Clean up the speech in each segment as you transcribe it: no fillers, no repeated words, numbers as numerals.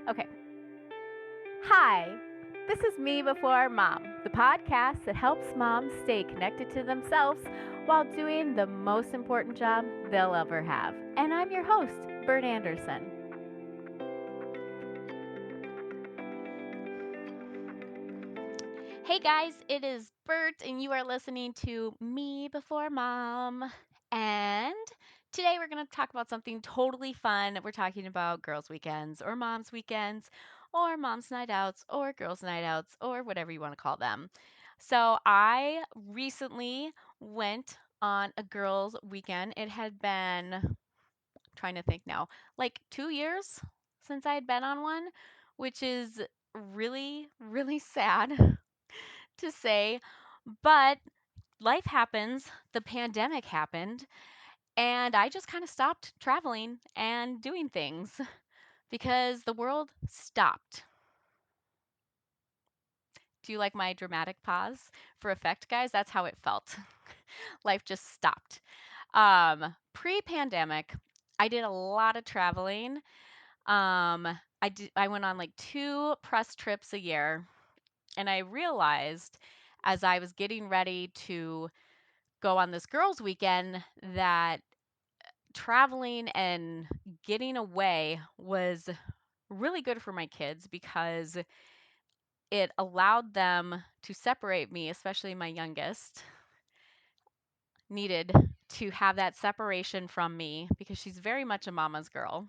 Okay. Hi, this is Me Before Mom, the podcast that helps moms stay connected to themselves while doing the most important job they'll ever have. And I'm your host, Bert Anderson. Hey guys, it is Bert, and you are listening to Me Before Mom. And today we're going to talk about something totally fun. We're talking about girls' weekends, or moms' weekends, or moms' night outs, or girls' night outs, or whatever you want to call them. So I recently went on a girls' weekend. It had been, I'm trying to think now, like 2 years since I had been on one, which is really, really sad to say, but life happens. The pandemic happened, and I just kind of stopped traveling and doing things because the world stopped. Do you like my dramatic pause for effect, guys? That's how it felt. Life just stopped. Pre-pandemic, I did a lot of traveling. I went on like 2 press trips a year, and I realized as I was getting ready to go on this girls' weekend that traveling and getting away was really good for my kids because it allowed them to separate me, especially my youngest, needed to have that separation from me because she's very much a mama's girl.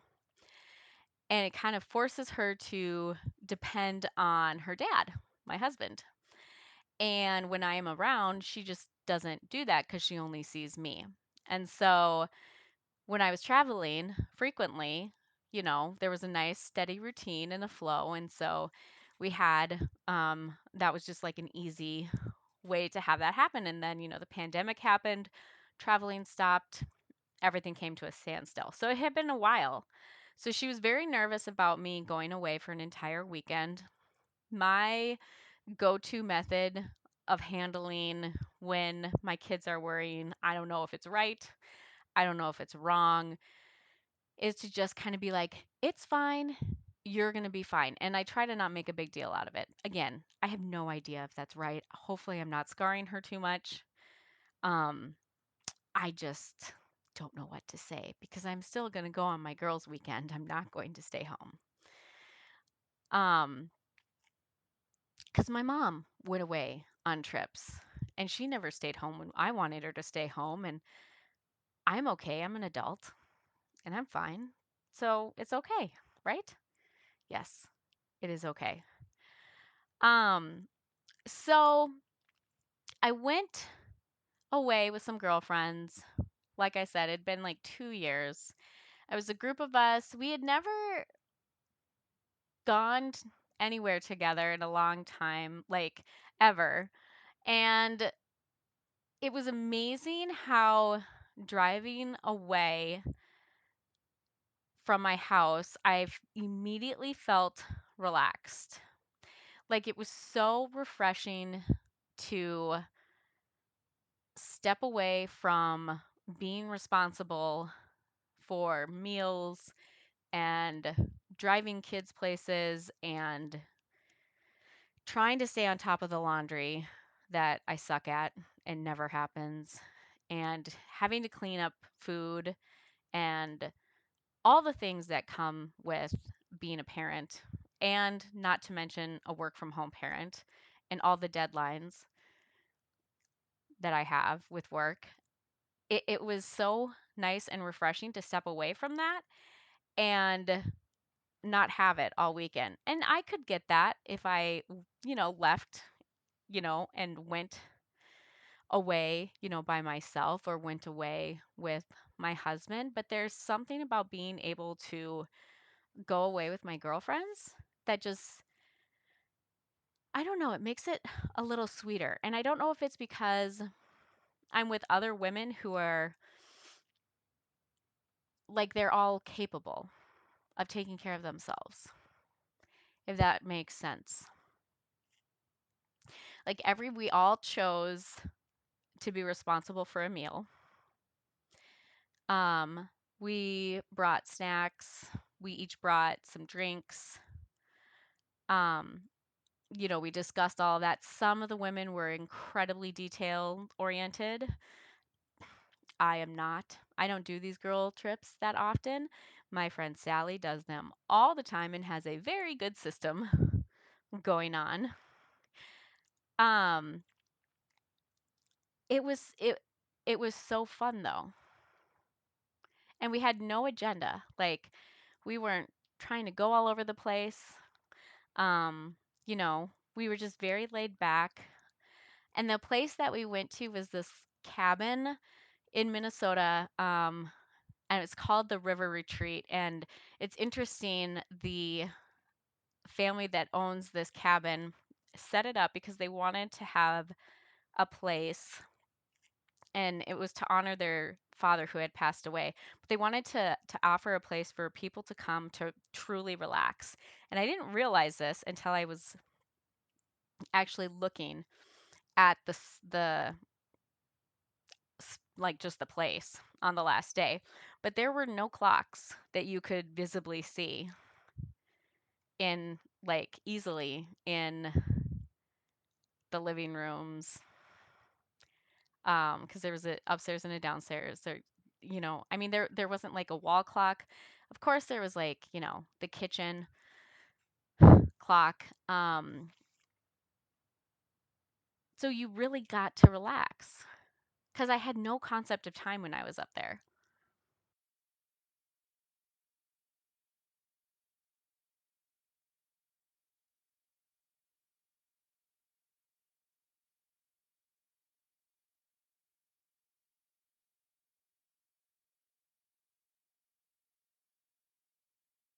And it kind of forces her to depend on her dad, my husband. And when I am around, she just doesn't do that because she only sees me. And so when I was traveling frequently, there was a nice steady routine and a flow. And so we had, that was just like an easy way to have that happen. And then, the pandemic happened, traveling stopped, everything came to a standstill. So it had been a while. So she was very nervous about me going away for an entire weekend. My go to method of handling when my kids are worrying, I don't know if it's right, I don't know if it's wrong, is to just kind of be like, it's fine. You're going to be fine. And I try to not make a big deal out of it. Again, I have no idea if that's right. Hopefully, I'm not scarring her too much. Um, I just don't know what to say because I'm still going to go on my girls' weekend. I'm not going to stay home. Because my mom went away on trips and she never stayed home when I wanted her to stay home. And I'm okay. I'm an adult and I'm fine. So it's okay, right? Yes, it is okay. Um, so I went away with some girlfriends. Like I said, it'd been like 2 years. It was a group of us. We had never gone anywhere together in a long time, like ever. And it was amazing how driving away from my house, I've immediately felt relaxed. Like it was so refreshing to step away from being responsible for meals and driving kids places and trying to stay on top of the laundry that I suck at and never happens, and having to clean up food and all the things that come with being a parent, and not to mention a work from home parent and all the deadlines that I have with work. It was so nice and refreshing to step away from that and not have it all weekend. And I could get that if I, left, and went away, by myself or went away with my husband. But there's something about being able to go away with my girlfriends that just, I don't know, it makes it a little sweeter. And I don't know if it's because I'm with other women who are like they're all capable of taking care of themselves, if that makes sense. Like we all chose to be responsible for a meal. Um, we brought snacks. We each brought some drinks. Um, we discussed all of that. Some of the women were incredibly detail oriented. I am not. I don't do these girl trips that often. My friend Sally does them all the time and has a very good system going on. Um, it was so fun though. And we had no agenda. Like we weren't trying to go all over the place. Um, we were just very laid back. And the place that we went to was this cabin in Minnesota. And it's called the River Retreat. And it's interesting, the family that owns this cabin set it up because they wanted to have a place, and it was to honor their father who had passed away. But they wanted to offer a place for people to come to truly relax. And I didn't realize this until I was actually looking at like just the place on the last day. But there were no clocks that you could visibly see in like easily in the living rooms, because there was a upstairs and a downstairs. I mean, there wasn't like a wall clock. Of course, there was like, the kitchen clock. So you really got to relax because I had no concept of time when I was up there.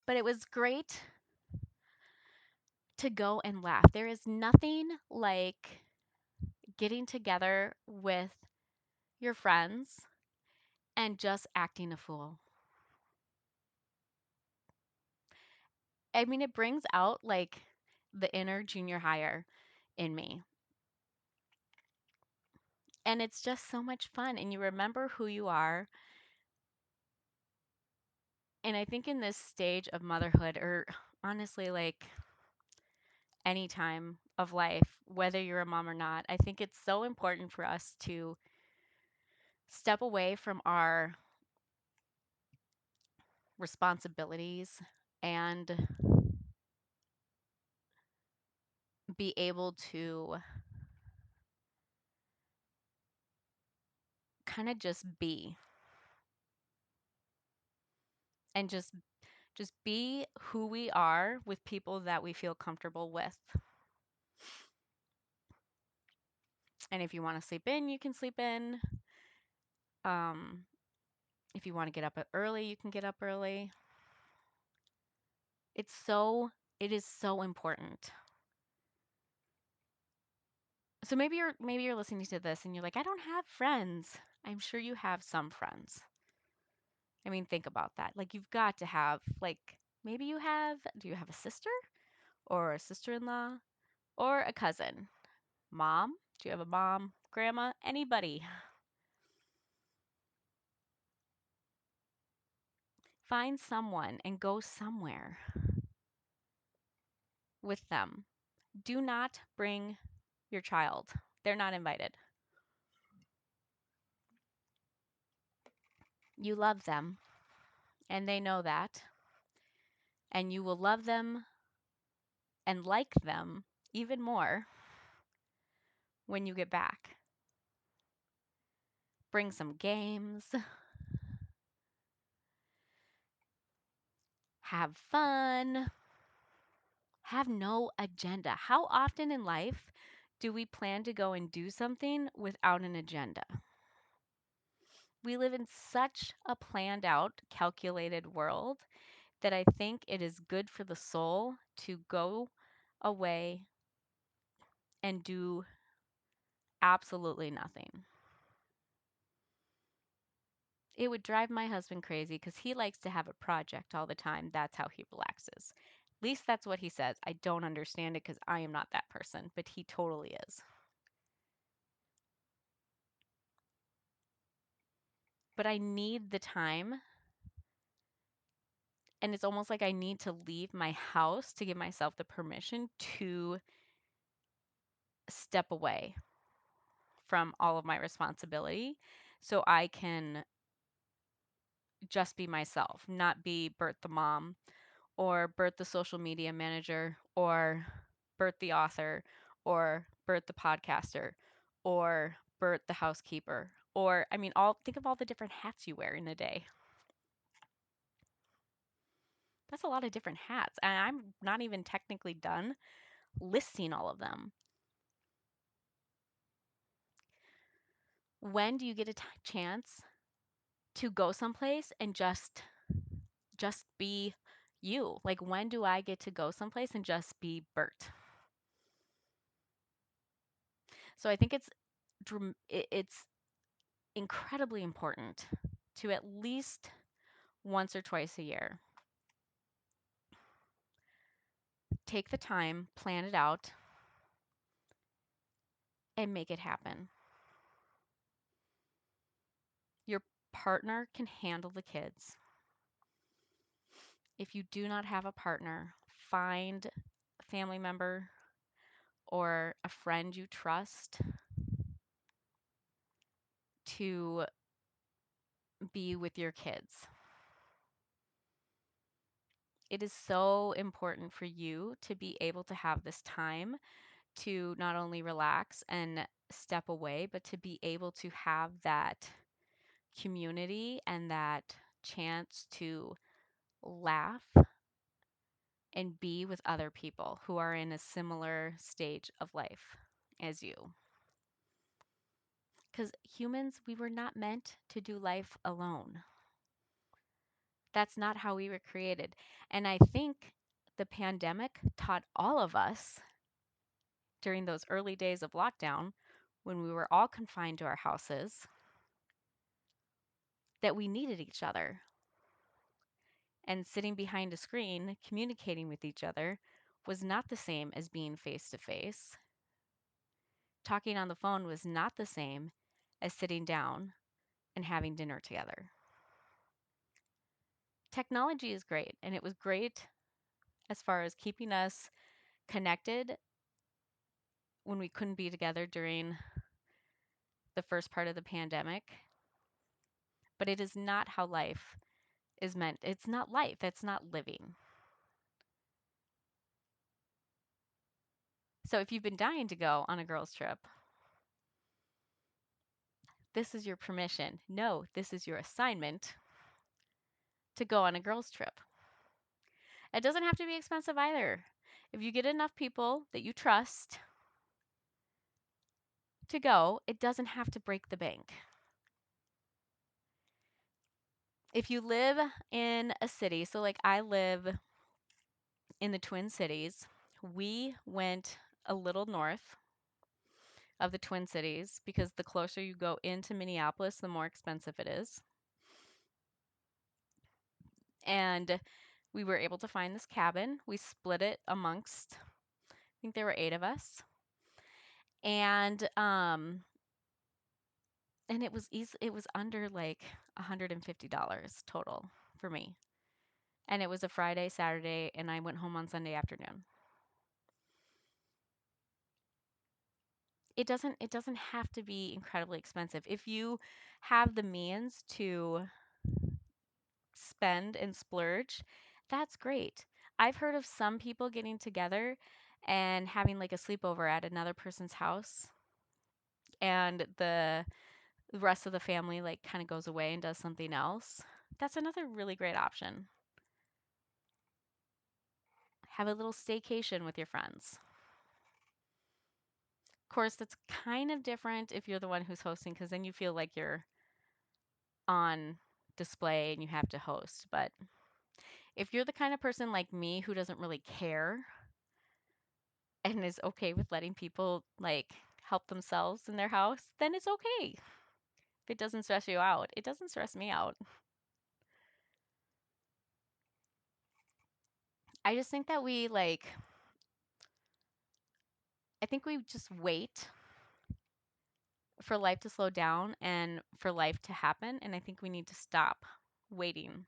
But it was great to go and laugh. There is nothing like getting together with your friends and just acting a fool. I mean, it brings out like the inner junior higher in me. And it's just so much fun. And you remember who you are. And I think in this stage of motherhood, or honestly, like any time of life, whether you're a mom or not, I think it's so important for us to step away from our responsibilities and be able to kind of just be, and just be who we are with people that we feel comfortable with. And if you want to sleep in, you can sleep in. Um, if you want to get up early, you can get up early. It is so important. So maybe you're listening to this and you're like, I don't have friends. I'm sure you have some friends. I mean, think about that. Like you've got to have, like, maybe do you have a sister or a sister-in-law or a cousin? Mom? Do you have a mom? Grandma? Anybody? Find someone and go somewhere with them. Do not bring your child. They're not invited. You love them, and they know that, and you will love them and like them even more when you get back. Bring some games, have fun, have no agenda. How often in life do we plan to go and do something without an agenda? We live in such a planned out, calculated world that I think it is good for the soul to go away and do absolutely nothing. It would drive my husband crazy because he likes to have a project all the time. That's how he relaxes. At least that's what he says. I don't understand it because I am not that person, but he totally is. But I need the time And it's almost like I need to leave my house to give myself the permission to step away from all of my responsibility so I can just be myself, not be Bert the mom or Bert the social media manager or Bert the author or Bert the podcaster or Bert the housekeeper. Or I mean, all think of all the different hats you wear in a day. That's a lot of different hats. And I'm not even technically done listing all of them. When do you get a chance to go someplace and just be you? Like when do I get to go someplace and just be Bert? So I think it's incredibly important to at least once or twice a year take the time, plan it out, and make it happen. Your partner can handle the kids. If you do not have a partner, find a family member or a friend you trust to be with your kids. It is so important for you to be able to have this time to not only relax and step away, but to be able to have that community and that chance to laugh and be with other people who are in a similar stage of life as you. Because humans, we were not meant to do life alone. That's not how we were created. And I think the pandemic taught all of us during those early days of lockdown when we were all confined to our houses that we needed each other. And sitting behind a screen, communicating with each other, was not the same as being face to face. Talking on the phone was not the same as sitting down and having dinner together. Technology is great, and it was great as far as keeping us connected when we couldn't be together during the first part of the pandemic. But it is not how life is meant. It's not life, it's not living. So if you've been dying to go on a girls' trip, this is your permission. No, this is your assignment to go on a girls' trip. It doesn't have to be expensive either. If you get enough people that you trust to go, it doesn't have to break the bank. If you live in a city, so like I live in the Twin Cities, we went a little north of the Twin Cities because the closer you go into Minneapolis, the more expensive it is. And we were able to find this cabin. We split it amongst, I think there were 8 of us. And it was easy, it was under like $150 total for me. And it was a Friday, Saturday, and I went home on Sunday afternoon. It doesn't have to be incredibly expensive. If you have the means to spend and splurge, that's great. I've heard of some people getting together and having like a sleepover at another person's house, and the rest of the family like kind of goes away and does something else. That's another really great option. Have a little staycation with your friends. Of course, that's kind of different if you're the one who's hosting, because then you feel like you're on display and you have to host. But if you're the kind of person like me who doesn't really care and is okay with letting people like help themselves in their house, then it's okay. If it doesn't stress you out, it doesn't stress me out. I just think that I think we just wait for life to slow down and for life to happen. And I think we need to stop waiting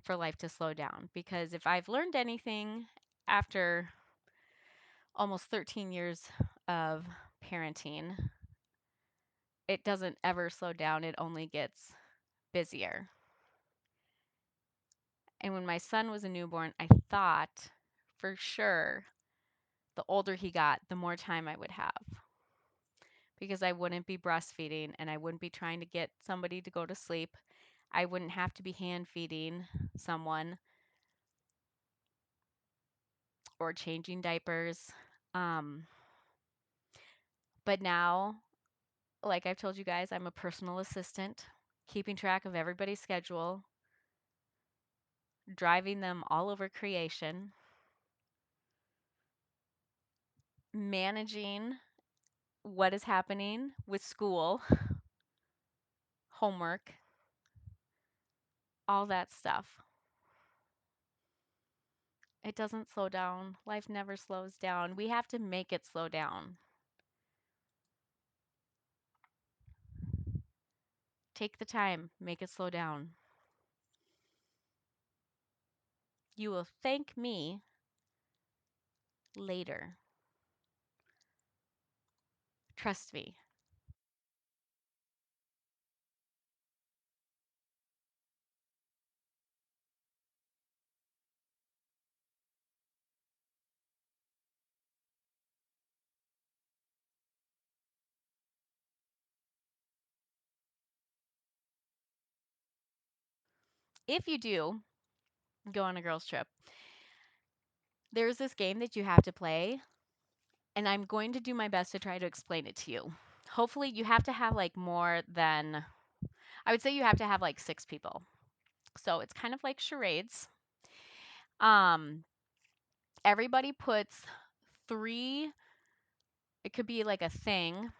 for life to slow down, because if I've learned anything after almost 13 years of parenting, it doesn't ever slow down. It only gets busier. And when my son was a newborn, I thought for sure the older he got, the more time I would have, because I wouldn't be breastfeeding and I wouldn't be trying to get somebody to go to sleep. I wouldn't have to be hand feeding someone or changing diapers. Um, but now, like I've told you guys, I'm a personal assistant, keeping track of everybody's schedule, driving them all over creation, managing what is happening with school, homework, all that stuff. It doesn't slow down. Life never slows down. We have to make it slow down. Take the time, make it slow down. You will thank me later. Trust me. If you do go on a girls' trip, there's this game that you have to play, and I'm going to do my best to try to explain it to you. Hopefully, you have to have like more than, I would say you have to have like 6 people. So it's kind of like charades. Um, Everybody puts three, it could be like a thing.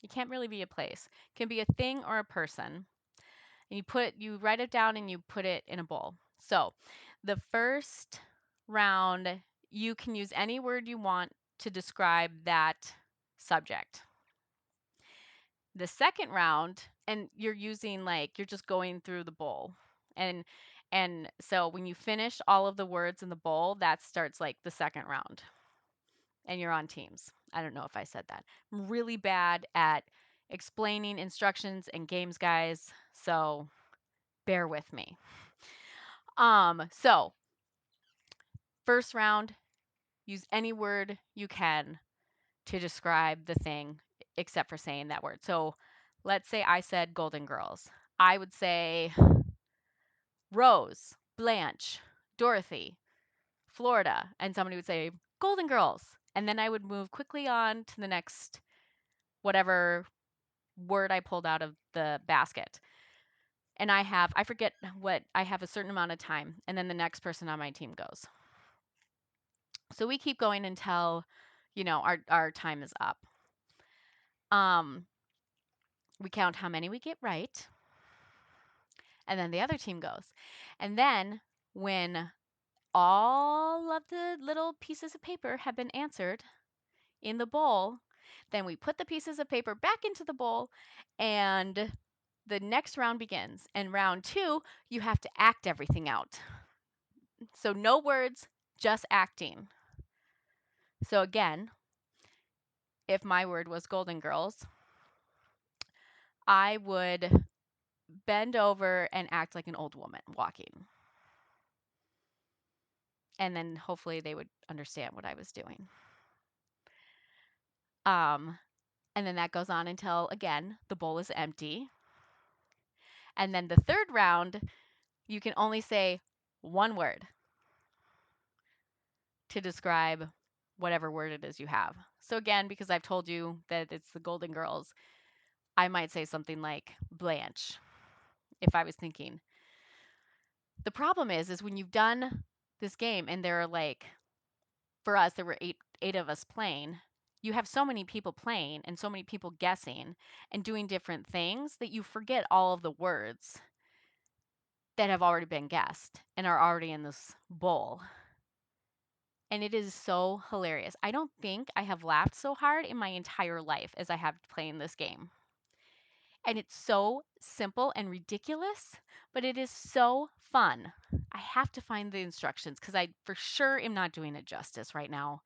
It can't really be a place. It can be a thing or a person. And you write it down and you put it in a bowl. So the first round, you can use any word you want to describe that subject. The second round, and you're using like, you're just going through the bowl. And so when you finish all of the words in the bowl, that starts like the second round. And you're on teams. I don't know if I said that. I'm really bad at explaining instructions and games, guys. So bear with me. So first round, use any word you can to describe the thing except for saying that word. So let's say I said Golden Girls. I would say Rose, Blanche, Dorothy, Florida, and somebody would say Golden Girls. And then I would move quickly on to the next whatever word I pulled out of the basket. And I forget what, I have a certain amount of time, and then the next person on my team goes. So we keep going until, our time is up. We count how many we get right, and then the other team goes. And then when all of the little pieces of paper have been answered in the bowl, then we put the pieces of paper back into the bowl, and the next round begins. And round 2, you have to act everything out. So no words, just acting. So again, if my word was Golden Girls, I would bend over and act like an old woman walking. And then hopefully they would understand what I was doing. And then that goes on until, again, the bowl is empty. And then the third round, you can only say one word to describe whatever word it is you have. So again, because I've told you that it's the Golden Girls, I might say something like Blanche if I was thinking. The problem is when you've done this game and there are like, for us, there were eight of us playing. You have so many people playing and so many people guessing and doing different things that you forget all of the words that have already been guessed and are already in this bowl. And it is so hilarious. I don't think I have laughed so hard in my entire life as I have playing this game. And it's so simple and ridiculous, but it is so fun. I have to find the instructions because I for sure am not doing it justice right now.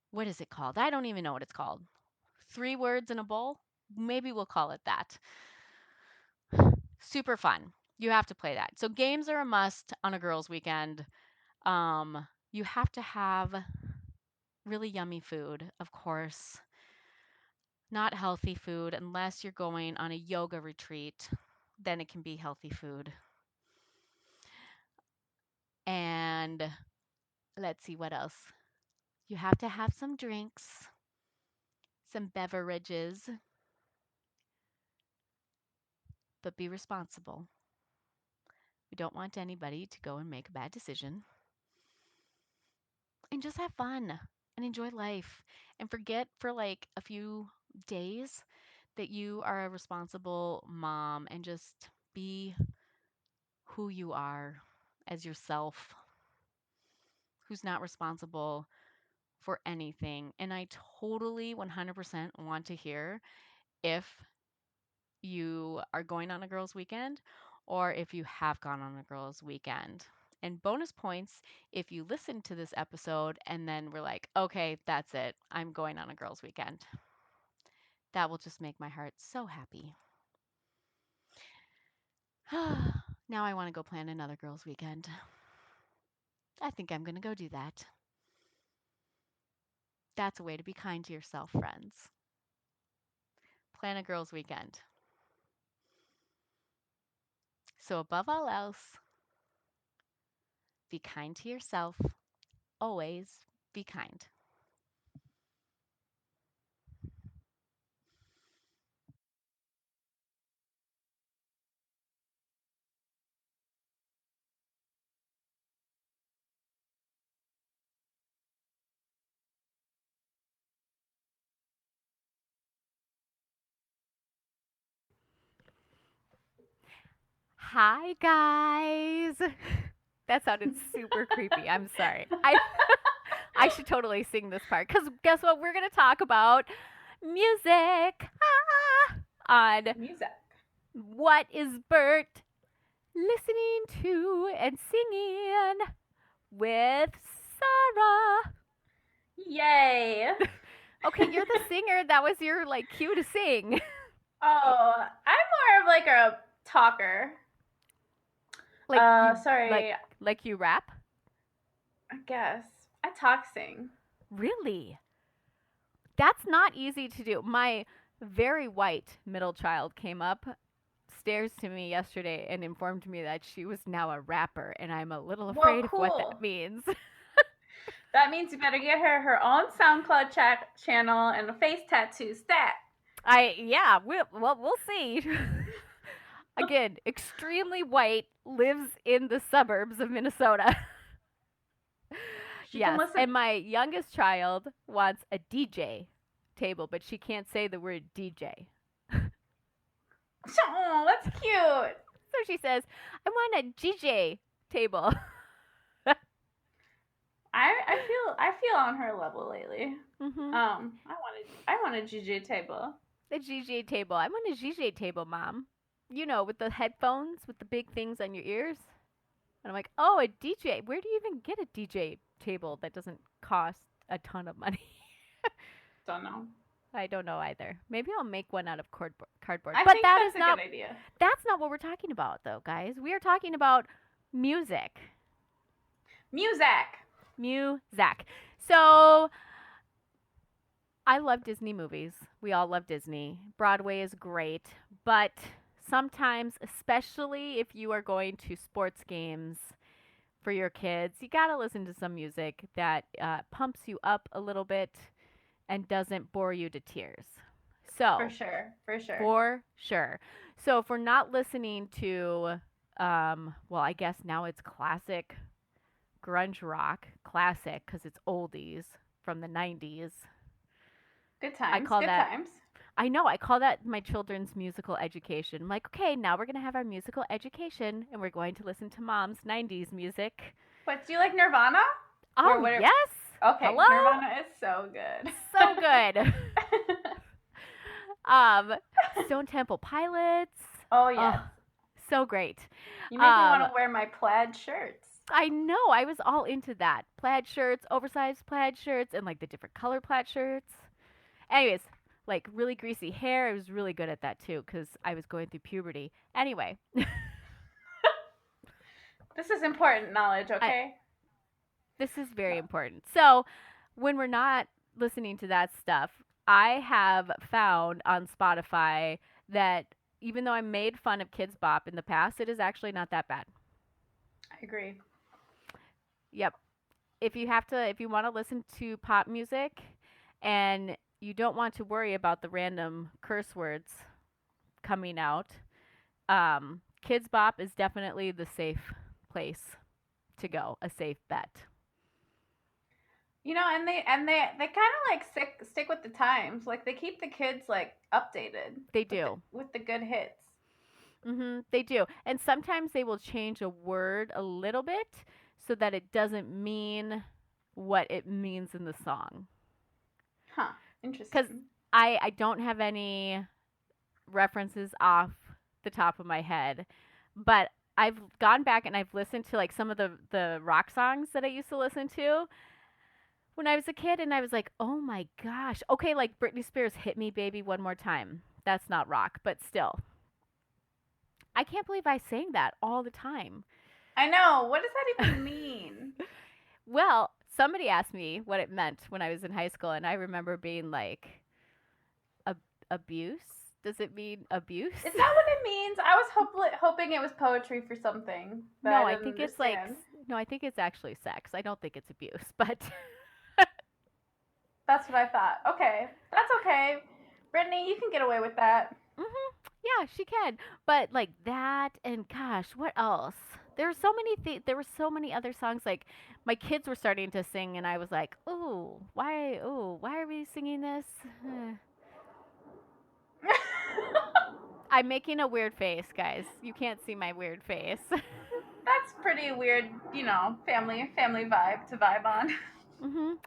What is it called? I don't even know what it's called. 3 words in a bowl? Maybe we'll call it that. Super fun. You have to play that. So games are a must on a girls' weekend. You have to have really yummy food, of course. Not healthy food unless you're going on a yoga retreat. Then it can be healthy food. And let's see what else. You have to have some drinks, some beverages, but be responsible. We don't want anybody to go and make a bad decision. And just have fun and enjoy life and forget for like a few days that you are a responsible mom and just be who you are as yourself, who's not responsible for anything. And I totally 100% want to hear if you are going on a girls' weekend or if you have gone on a girls' weekend. And bonus points if you listen to this episode and then we're like, okay, that's it. I'm going on a girls' weekend. That will just make my heart so happy. Now I want to go plan another girls' weekend. I think I'm going to go do that. That's a way to be kind to yourself, friends. Plan a girls' weekend. So, above all else, be kind to yourself. Always be kind. Hi, guys. That sounded super creepy. I'm sorry. I should totally sing this part because guess what? We're going to talk about music. On Music. What is Bert listening to and singing with Sarah. Yay. Okay, you're the singer. That was your like cue to sing. Oh, I'm more of like a talker. Sorry. Like you rap? I guess. I talk sing. Really? That's not easy to do. My very white middle child came upstairs to me yesterday and informed me that she was now a rapper, and I'm a little afraid of what that means. That means you better get her own SoundCloud channel and a face tattoo stat. We'll see. Again, extremely white, lives in the suburbs of Minnesota. Yes, and my youngest child wants a DJ table, but she can't say the word DJ. Oh, that's cute. So she says, I want a DJ table. I feel on her level lately. Mm-hmm. I want a DJ table. A DJ table. I want a DJ table, Mom. You know, with the headphones, with the big things on your ears. And I'm like, oh, a DJ. Where do you even get a DJ table that doesn't cost a ton of money? Don't know. I don't know either. Maybe I'll make one out of cardboard. I think that's a good idea. That's not what we're talking about, though, guys. We are talking about music. Music. So, I love Disney movies. We all love Disney. Broadway is great, but sometimes, especially if you are going to sports games for your kids, you got to listen to some music that pumps you up a little bit and doesn't bore you to tears. So For sure. So if we're not listening to, I guess now it's classic grunge rock, classic because it's oldies from the 90s. Good times. I know. I call that my children's musical education. I'm like, okay, now we're going to have our musical education and we're going to listen to Mom's 90s music. But do you like Nirvana? Oh, yes. Okay, hello? Nirvana is so good. So good. um, Stone Temple Pilots. Oh, Oh, yes. so great. You make me want Um, to wear my plaid shirts. I know. I was all into that. Plaid shirts, oversized plaid shirts, and like the different color plaid shirts. Anyways, like really greasy hair. I was really good at that too because I was going through puberty. Anyway, This is important knowledge, I, okay? this is very important. So when we're not listening to that stuff, I have found on Spotify that even though I made fun of Kids Bop in the past, it is actually not that bad. I agree. Yep. If you want to listen to pop music and you don't want to worry about the random curse words coming out, Kids Bop is definitely the safe place to go, a safe bet. You know, and they kind of like stick with the times. Like they keep the kids like updated. They do. With the good hits. They do. And sometimes they will change a word a little bit so that it doesn't mean what it means in the song. Huh. Interesting. Because I don't have any references off the top of my head, but I've gone back and I've listened to like some of the rock songs that I used to listen to when I was a kid, and I was like, oh my gosh. Okay, like Britney Spears' Hit Me Baby One More Time. That's not rock, but still. I can't believe I sang that all the time. I know. What does that even mean? Well, somebody asked me what it meant when I was in high school, and I remember being like, abuse? Does it mean abuse? Is that what it means? I was hoping it was poetry for something. No, I think it's like, no, I think it's actually sex. I don't think it's abuse, but. That's what I thought. Okay. That's okay. Brittany, you can get away with that. Yeah, she can. But like that, and gosh, what else? There were so many there were so many other songs. Like my kids were starting to sing, and I was like, why are we singing this? I'm making a weird face, guys. You can't see my weird face. That's pretty weird, you know, family vibe to vibe on.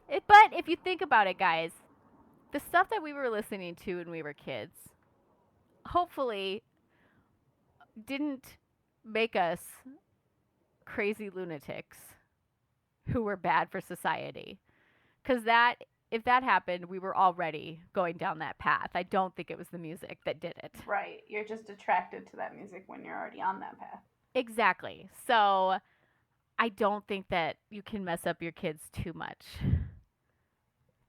But if you think about it, guys, the stuff that we were listening to when we were kids, hopefully, didn't make us crazy lunatics who were bad for society. Because if that happened, we were already going down that path. I don't think it was the music that did it. Right. You're just attracted to that music when you're already on that path. Exactly. So I don't think that you can mess up your kids too much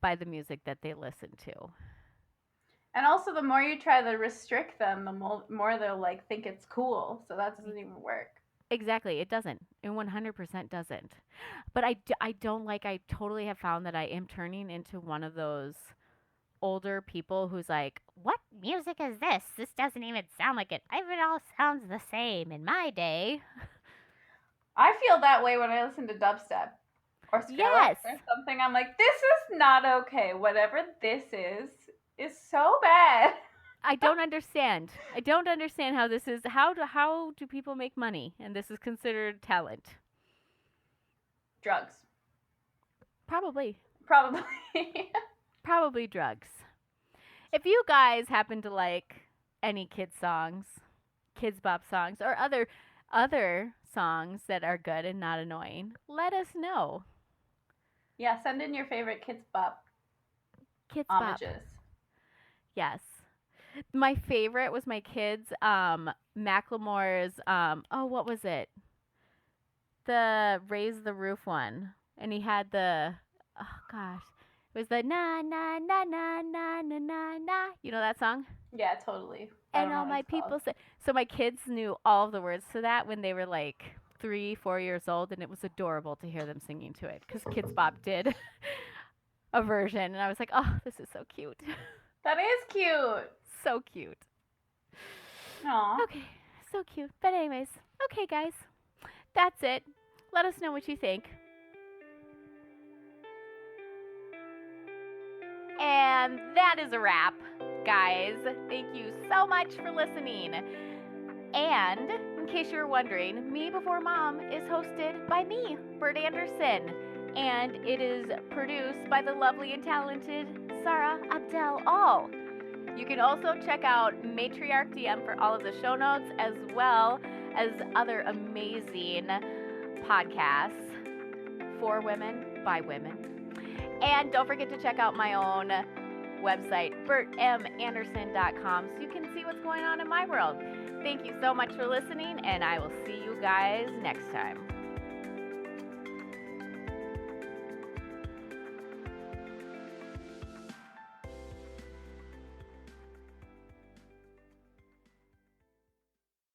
by the music that they listen to. And also, the more you try to restrict them, the more they'll like think it's cool. So that doesn't even work. Exactly. It doesn't. It 100% doesn't. But I don't like, I totally have found that I am turning into one of those older people who's like, what music is this? This doesn't even sound like it. It all sounds the same in my day. I feel that way when I listen to dubstep or Skrillex or something. I'm like, this is not okay. Whatever this is so bad. I don't understand. I don't understand how this is. How do people make money and this is considered talent? Drugs. Probably. Probably drugs. If you guys happen to like any kids songs, Kids Bop songs, or other songs that are good and not annoying, let us know. Yeah, send in your favorite Kids Bop homages. Yes. My favorite was my kids, Macklemore's, what was it? The Raise the Roof one. And he had it was the na na na na na na na na. You know that song? Yeah, totally. And all my people say. So my kids knew all of the words to that when they were like 3-4 years old, and it was adorable to hear them singing to it because Kids Bop did a version, and I was like, oh, this is so cute. That is cute. So cute. Aww. Okay, so cute. But anyways, okay, guys, that's it. Let us know what you think. And that is a wrap, guys. Thank you so much for listening. And in case you were wondering, Me Before Mom is hosted by me, Bert Anderson. And it is produced by the lovely and talented Sarah Abdel All. You can also check out Matriarch DM for all of the show notes, as well as other amazing podcasts for women, by women. And don't forget to check out my own website, bertmanderson.com, so you can see what's going on in my world. Thank you so much for listening, and I will see you guys next time.